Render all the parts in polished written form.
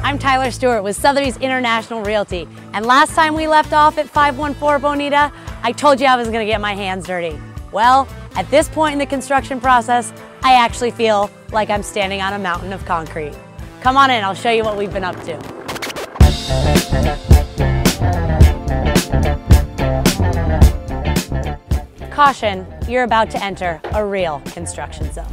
I'm Tyler Stewart with Sotheby's International Realty, and last time we left off at 514 Bonita, I told you I was going to get my hands dirty. Well, at this point in the construction process, I actually feel like I'm standing on a mountain of concrete. Come on in, I'll show you what we've been up to. Caution, you're about to enter a real construction zone.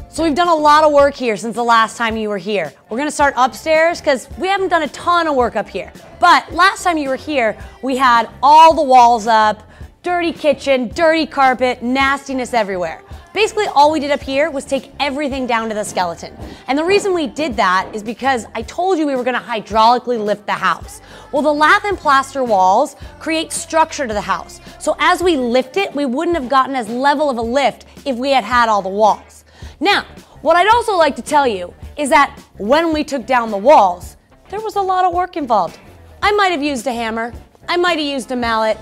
So we've done a lot of work here since the last time you were here. We're gonna start upstairs because we haven't done a ton of work up here. But last time you were here, we had all the walls up, dirty kitchen, dirty carpet, nastiness everywhere. Basically, all we did up here was take everything down to the skeleton. And the reason we did that is because I told you we were gonna hydraulically lift the house. Well, the lath and plaster walls create structure to the house. So as we lift it, we wouldn't have gotten as level of a lift if we had had all the walls. Now, what I'd also like to tell you is that when we took down the walls, there was a lot of work involved. I might have used a hammer, I might have used a mallet,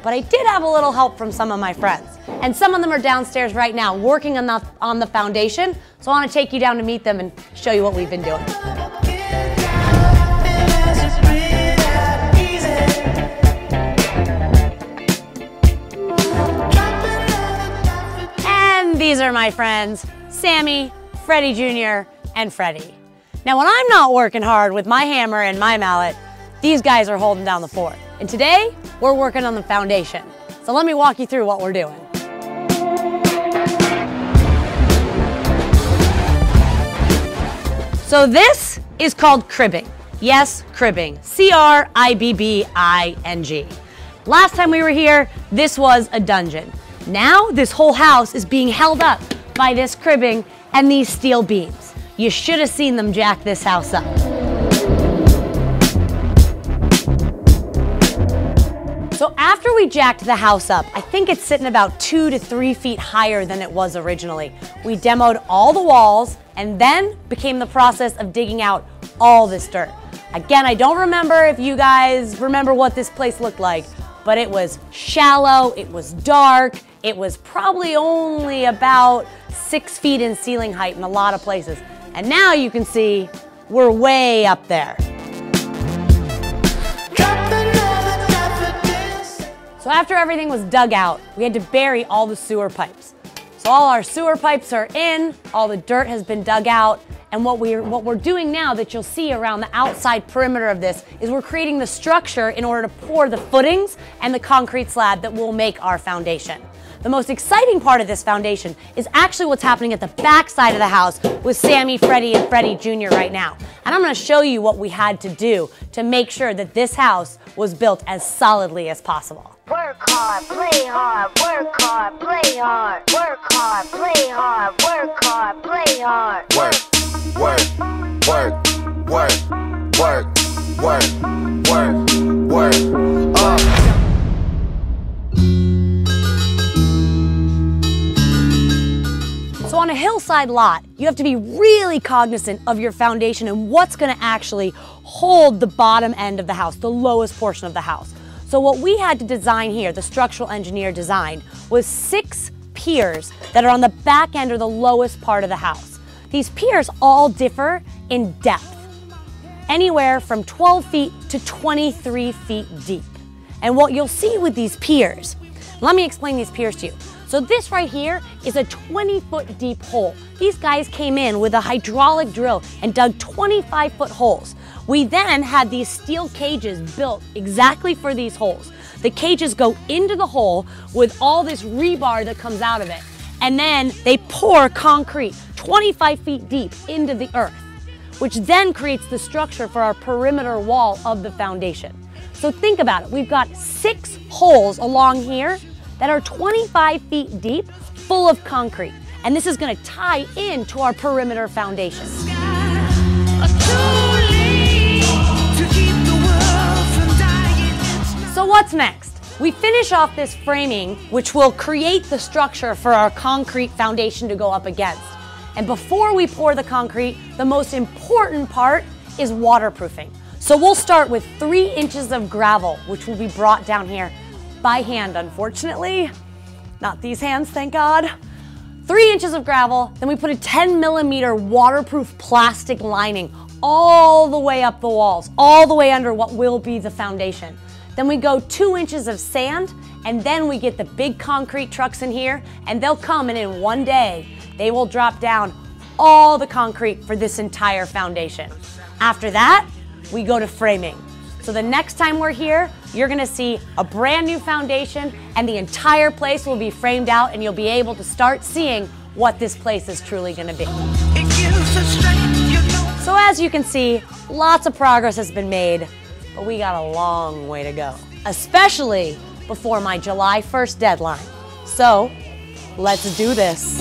but I did have a little help from some of my friends. And some of them are downstairs right now working on the foundation, so I want to take you down to meet them and show you what we've been doing. And these are my friends, Sammy, Freddie Jr., and Freddie. Now when I'm not working hard with my hammer and my mallet, these guys are holding down the fort. And today, we're working on the foundation. So let me walk you through what we're doing. So this is called cribbing. Yes, cribbing. C-R-I-B-B-I-N-G. Last time we were here, this was a dungeon. Now, this whole house is being held up by this cribbing and these steel beams. You should have seen them jack this house up. So after we jacked the house up, I think it's sitting about 2 to 3 feet higher than it was originally. We demoed all the walls and then became the process of digging out all this dirt. Again, I don't remember if you guys remember what this place looked like, but it was shallow, it was dark, it was probably only about 6 feet in ceiling height in a lot of places. And now you can see we're way up there. So after everything was dug out, we had to bury all the sewer pipes. So all our sewer pipes are in, all the dirt has been dug out, and what we're doing now that you'll see around the outside perimeter of this is we're creating the structure in order to pour the footings and the concrete slab that will make our foundation. The most exciting part of this foundation is actually what's happening at the back side of the house with Sammy, Freddie, and Freddie Jr. right now. And I'm gonna show you what we had to do to make sure that this house was built as solidly as possible. Work hard, play hard, work hard, play hard, work hard, play hard, work hard, play hard. Work, work, work, work, work, work, work, work, So on a hillside lot, you have to be really cognizant of your foundation and what's gonna actually hold the bottom end of the house, the lowest portion of the house. So what we had to design here, the structural engineer designed, was 6 piers that are on the back end or the lowest part of the house. These piers all differ in depth, anywhere from 12 feet to 23 feet deep. And what you'll see with these piers, let me explain these piers to you. So this right here is a 20-foot deep hole. These guys came in with a hydraulic drill and dug 25-foot holes. We then had these steel cages built exactly for these holes. The cages go into the hole with all this rebar that comes out of it. And then they pour concrete 25 feet deep into the earth, which then creates the structure for our perimeter wall of the foundation. So think about it. We've got 6 holes along here that are 25 feet deep, full of concrete. And this is gonna tie into our perimeter foundation. So what's next? We finish off this framing, which will create the structure for our concrete foundation to go up against. And before we pour the concrete, the most important part is waterproofing. So we'll start with 3 inches of gravel, which will be brought down here by hand, unfortunately. Not these hands, thank God. 3 inches of gravel, then we put a 10mm waterproof plastic lining all the way up the walls, all the way under what will be the foundation. Then we go 2 inches of sand, and then we get the big concrete trucks in here, and they'll come, and in one day, they will drop down all the concrete for this entire foundation. After that, we go to framing. So the next time we're here, you're gonna see a brand new foundation, and the entire place will be framed out, and you'll be able to start seeing what this place is truly gonna be. So as you can see, lots of progress has been made, but we got a long way to go, especially before my July 1st deadline. So let's do this.